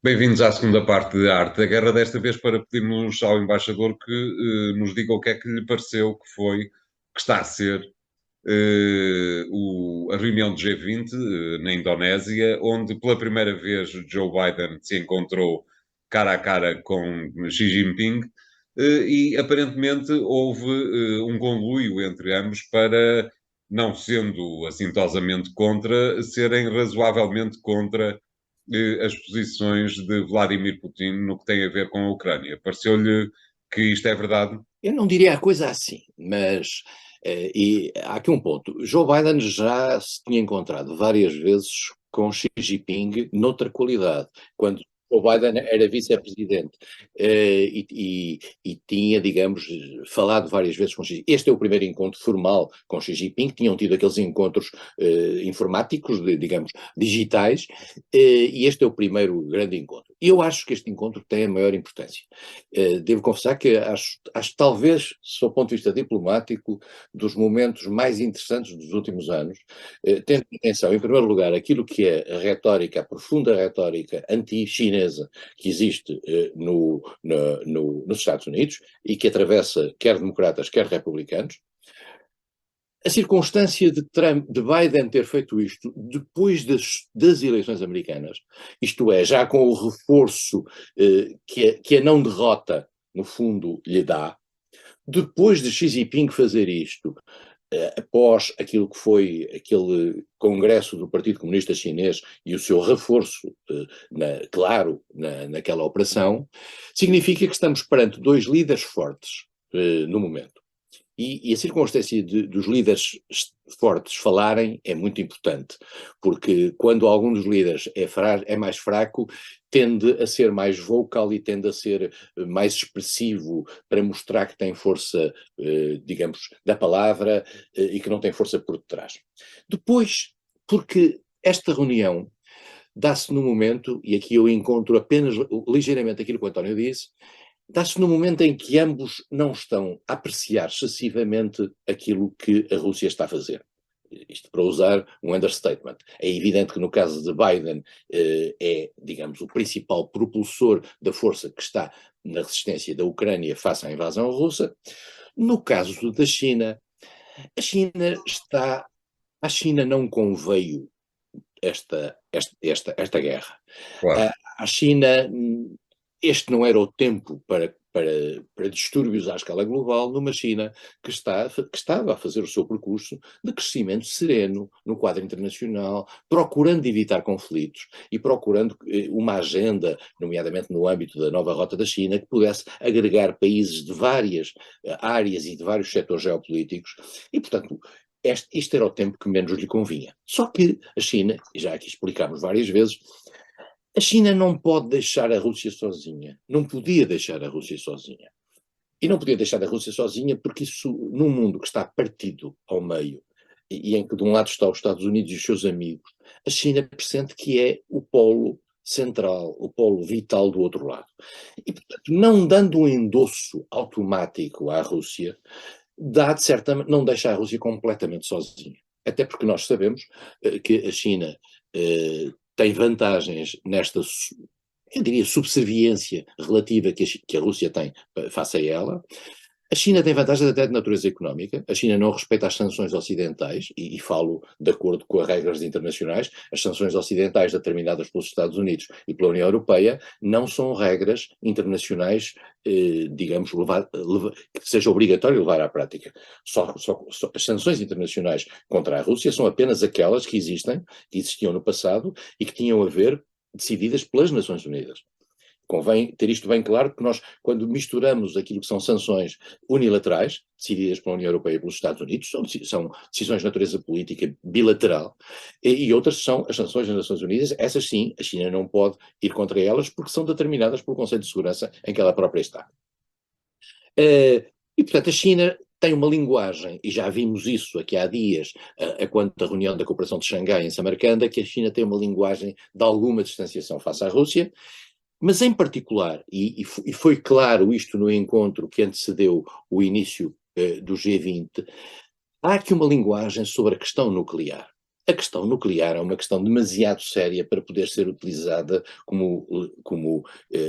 Bem-vindos à segunda parte de Arte da Guerra, desta vez para pedirmos ao embaixador que nos diga o que é que lhe pareceu que foi, que está a ser a reunião do G20 na Indonésia, onde pela primeira vez Joe Biden se encontrou cara a cara com Xi Jinping e aparentemente houve um conluio entre ambos para, não sendo assintosamente contra, serem razoavelmente contra as posições de Vladimir Putin no que tem a ver com a Ucrânia. Pareceu-lhe que isto é verdade? Eu não diria a coisa assim, mas e há aqui um ponto. Joe Biden já se tinha encontrado várias vezes com Xi Jinping noutra qualidade, quando Joe Biden era vice-presidente e tinha, digamos, falado várias vezes com Xi. Este é o primeiro encontro formal com Xi Jinping, tinham tido aqueles encontros informáticos, digamos, digitais, e este é o primeiro grande encontro. E eu acho que este encontro tem a maior importância. Devo confessar que acho talvez, sob o ponto de vista diplomático, dos momentos mais interessantes dos últimos anos, tendo em atenção, em primeiro lugar, aquilo que é a retórica, a profunda retórica anti-chinesa que existe nos Estados Unidos e que atravessa quer democratas, quer republicanos. A circunstância de Biden ter feito isto depois das eleições americanas, isto é, já com o reforço que a não derrota, no fundo, lhe dá, depois de Xi Jinping fazer isto, após aquilo que foi aquele congresso do Partido Comunista Chinês e o seu reforço, claro, naquela operação, significa que estamos perante dois líderes fortes no momento. E a circunstância dos líderes fortes falarem é muito importante, porque quando algum dos líderes é mais fraco, tende a ser mais vocal e tende a ser mais expressivo para mostrar que tem força, digamos, da palavra e que não tem força por detrás. Depois, porque esta reunião dá-se no momento, e aqui eu encontro apenas ligeiramente aquilo que o António disse, dá-se no momento em que ambos não estão a apreciar excessivamente aquilo que a Rússia está a fazer. Isto para usar um understatement. É evidente que no caso de Biden é, digamos, o principal propulsor da força que está na resistência da Ucrânia face à invasão russa. No caso da China, a China está. À China não conveio esta guerra. Claro. À China, este não era o tempo para distúrbios à escala global numa China que estava a fazer o seu percurso de crescimento sereno no quadro internacional, procurando evitar conflitos e procurando uma agenda, nomeadamente no âmbito da nova rota da China, que pudesse agregar países de várias áreas e de vários setores geopolíticos e, portanto, isto era o tempo que menos lhe convinha. Só que a China, e já aqui explicámos várias vezes, a China não pode deixar a Rússia sozinha. Não podia deixar a Rússia sozinha. E não podia deixar a Rússia sozinha porque isso, num mundo que está partido ao meio, e em que de um lado está os Estados Unidos e os seus amigos, a China pressente que é o polo central, o polo vital do outro lado. E, portanto, não dando um endosso automático à Rússia, não deixa a Rússia completamente sozinha. Até porque nós sabemos que a China tem vantagens nesta, eu diria, subserviência relativa que a Rússia tem face a ela. A China tem vantagens até de natureza económica. A China não respeita as sanções ocidentais, e falo de acordo com as regras internacionais. As sanções ocidentais determinadas pelos Estados Unidos e pela União Europeia não são regras internacionais, digamos, que seja obrigatório levar à prática. As sanções internacionais contra a Rússia são apenas aquelas que existiam no passado e que tinham a ver decididas pelas Nações Unidas. Convém ter isto bem claro, porque nós, quando misturamos aquilo que são sanções unilaterais, decididas pela União Europeia e pelos Estados Unidos, são decisões de natureza política bilateral, e outras são as sanções das Nações Unidas. Essas sim, a China não pode ir contra elas, porque são determinadas pelo Conselho de Segurança em que ela própria está. E, portanto, a China tem uma linguagem, e já vimos isso aqui há dias, quando da reunião da cooperação de Xangai em Samarcanda, que a China tem uma linguagem de alguma distanciação face à Rússia. Mas em particular, e foi claro isto no encontro que antecedeu o início do G20, há aqui uma linguagem sobre a questão nuclear. a questão nuclear é uma questão demasiado séria para poder ser utilizada como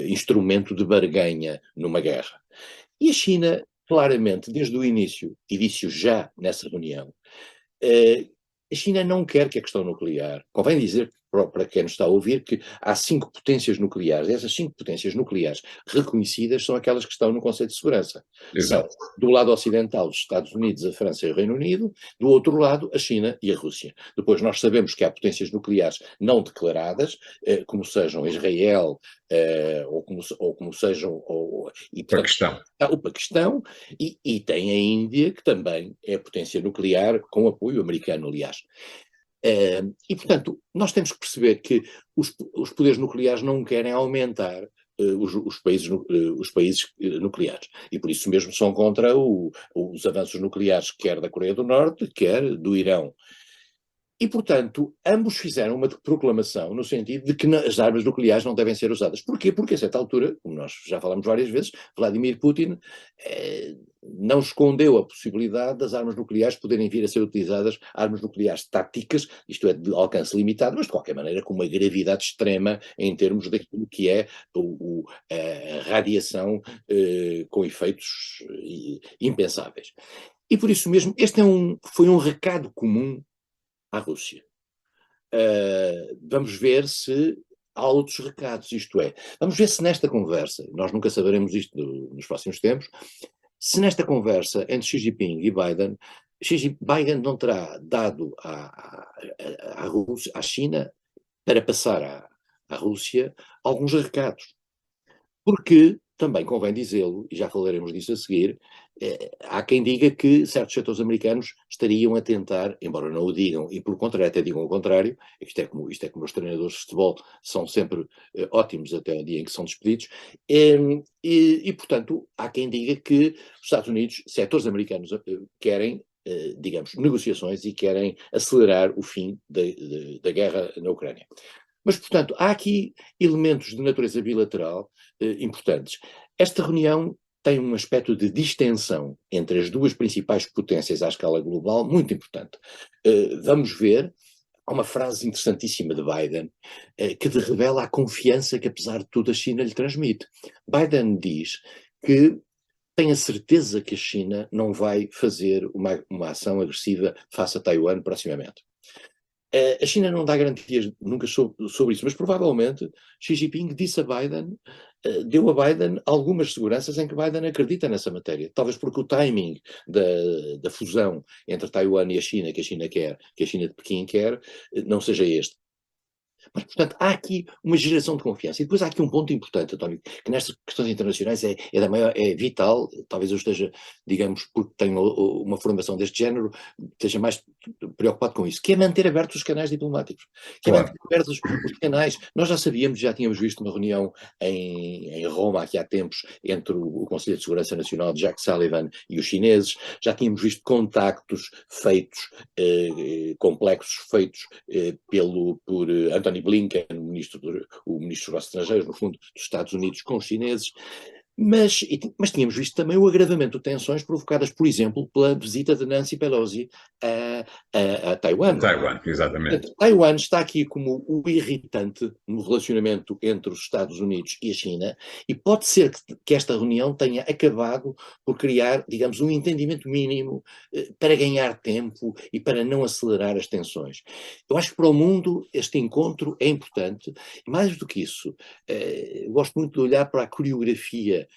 instrumento de barganha numa guerra. E a China, claramente, desde o início, e disse já nessa reunião, a China não quer que a questão nuclear, convém dizer para quem nos está a ouvir que há 5 potências nucleares, essas 5 potências nucleares reconhecidas são aquelas que estão no Conselho de Segurança. São, Exato. do lado ocidental, os Estados Unidos, a França e o Reino Unido, do outro lado, a China e a Rússia. Depois nós sabemos que há potências nucleares não declaradas, como sejam Israel, ou como sejam, e, portanto, Paquistão. o Paquistão, e tem a Índia, que também é potência nuclear, com apoio americano, aliás. E, portanto, nós temos que perceber que os poderes nucleares não querem aumentar os países nucleares. E por isso mesmo são contra os avanços nucleares, quer da Coreia do Norte, quer do Irão. E, portanto, ambos fizeram uma proclamação no sentido de que as armas nucleares não devem ser usadas. Porquê? Porque a certa altura, como nós já falamos várias vezes, Vladimir Putin não escondeu a possibilidade das armas nucleares poderem vir a ser utilizadas, armas nucleares táticas, isto é, de alcance limitado, mas de qualquer maneira com uma gravidade extrema em termos daquilo que é a radiação com efeitos impensáveis. E por isso mesmo, este foi um recado comum à Rússia. Vamos ver se há outros recados, isto é, vamos ver se nesta conversa, nós nunca saberemos isto nos próximos tempos, se nesta conversa entre Xi Jinping e Biden não terá dado à China, para passar à Rússia, alguns recados. Porque, também convém dizê-lo, e já falaremos disso a seguir, há quem diga que certos setores americanos estariam a tentar, embora não o digam, e pelo contrário, até digam o contrário, isto é como os treinadores de futebol são sempre ótimos até o dia em que são despedidos, e, portanto, há quem diga que os Estados Unidos, setores americanos, querem, digamos, negociações e querem acelerar o fim da guerra na Ucrânia. Mas, portanto, há aqui elementos de natureza bilateral importantes. Esta reunião tem um aspecto de distensão entre as duas principais potências à escala global muito importante. Vamos ver, há uma frase interessantíssima de Biden que revela a confiança que, apesar de tudo, a China lhe transmite. Biden diz que tem a certeza que a China não vai fazer uma ação agressiva face a Taiwan proximamente. A China não dá garantias nunca sobre isso, mas provavelmente Xi Jinping disse a Biden, deu a Biden algumas seguranças em que Biden acredita nessa matéria. Talvez porque o timing da fusão entre Taiwan e a China, que a China quer, que a China de Pequim quer, não seja este. Mas, portanto, há aqui uma geração de confiança. E depois há aqui um ponto importante, António, que nestas questões internacionais é vital, talvez eu esteja, digamos, porque tenho uma formação deste género, esteja mais preocupado com isso, que é manter abertos os canais diplomáticos, que é manter abertos os canais. Nós já sabíamos, já tínhamos visto uma reunião em Roma, aqui há tempos, entre o Conselho de Segurança Nacional de Jack Sullivan e os chineses, já tínhamos visto contactos feitos, complexos feitos por Anthony Blinken, o ministro dos Negócios Estrangeiros, no fundo, dos Estados Unidos com os chineses, mas tínhamos visto também o agravamento de tensões provocadas, por exemplo, pela visita de Nancy Pelosi a Taiwan. Taiwan, exatamente. Taiwan está aqui como o irritante no relacionamento entre os Estados Unidos e a China, e pode ser que esta reunião tenha acabado por criar, digamos, um entendimento mínimo para ganhar tempo e para não acelerar as tensões. Eu acho que para o mundo este encontro é importante, e mais do que isso, gosto muito de olhar para a coreografia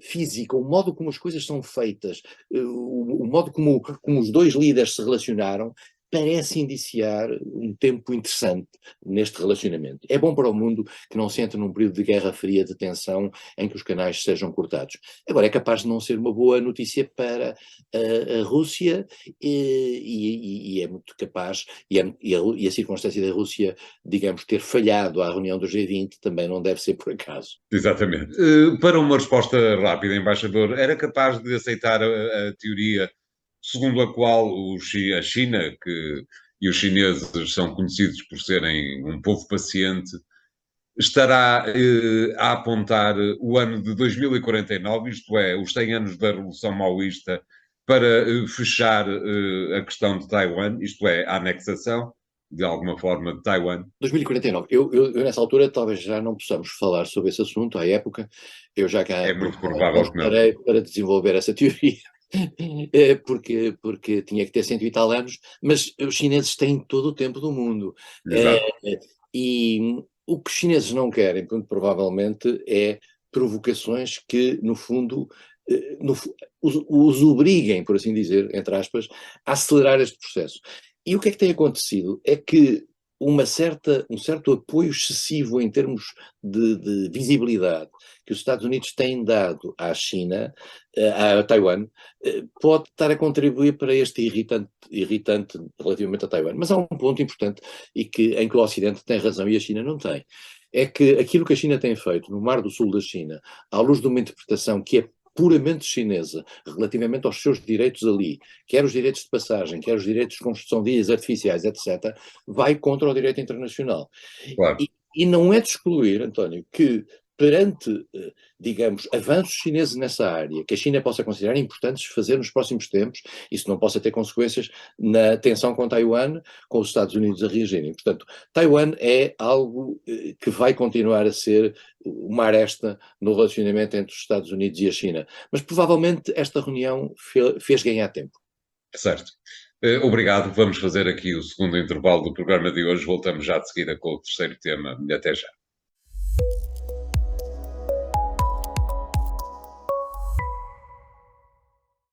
física, o modo como as coisas são feitas, o modo como os dois líderes se relacionaram, parece indiciar um tempo interessante neste relacionamento. É bom para o mundo que não se entre num período de guerra fria, de tensão, em que os canais sejam cortados. Agora, é capaz de não ser uma boa notícia para a Rússia e é muito capaz, e a circunstância da Rússia, digamos, ter falhado à reunião do G20 também não deve ser por acaso. Exatamente. Para uma resposta rápida, embaixador, era capaz de aceitar a teoria segundo a qual a China e os chineses são conhecidos por serem um povo paciente, estará a apontar o ano de 2049, isto é, os 100 anos da Revolução Maoísta, para fechar a questão de Taiwan, isto é, a anexação, de alguma forma, de Taiwan? 2049. Eu, nessa altura, talvez já não possamos falar sobre esse assunto. À época, eu já É cá muito não provável que não. estarei para desenvolver essa teoria, porque tinha que ter 100 e tal anos, mas os chineses têm todo o tempo do mundo. Eh, Exato. E o que os chineses não querem, muito provavelmente, é provocações que, no fundo, os obriguem, por assim dizer, entre aspas, a acelerar este processo. E o que é que tem acontecido? É que um certo apoio excessivo em termos de visibilidade que os Estados Unidos têm dado à China, a Taiwan, pode estar a contribuir para este irritante relativamente a Taiwan. Mas há um ponto importante em que o Ocidente tem razão e a China não tem. É que aquilo que a China tem feito no Mar do Sul da China, à luz de uma interpretação que é puramente chinesa relativamente aos seus direitos ali, quer os direitos de passagem, quer os direitos de construção de ilhas artificiais, etc., vai contra o direito internacional. Claro. E não é de excluir, António, que perante, digamos, avanços chineses nessa área, que a China possa considerar importantes fazer nos próximos tempos, isso não possa ter consequências na tensão com Taiwan, com os Estados Unidos a reagirem. Portanto, Taiwan é algo que vai continuar a ser uma aresta no relacionamento entre os Estados Unidos e a China. Mas provavelmente esta reunião fez ganhar tempo. Certo. Obrigado. Vamos fazer aqui o segundo intervalo do programa de hoje. Voltamos já de seguida com o terceiro tema. Até já.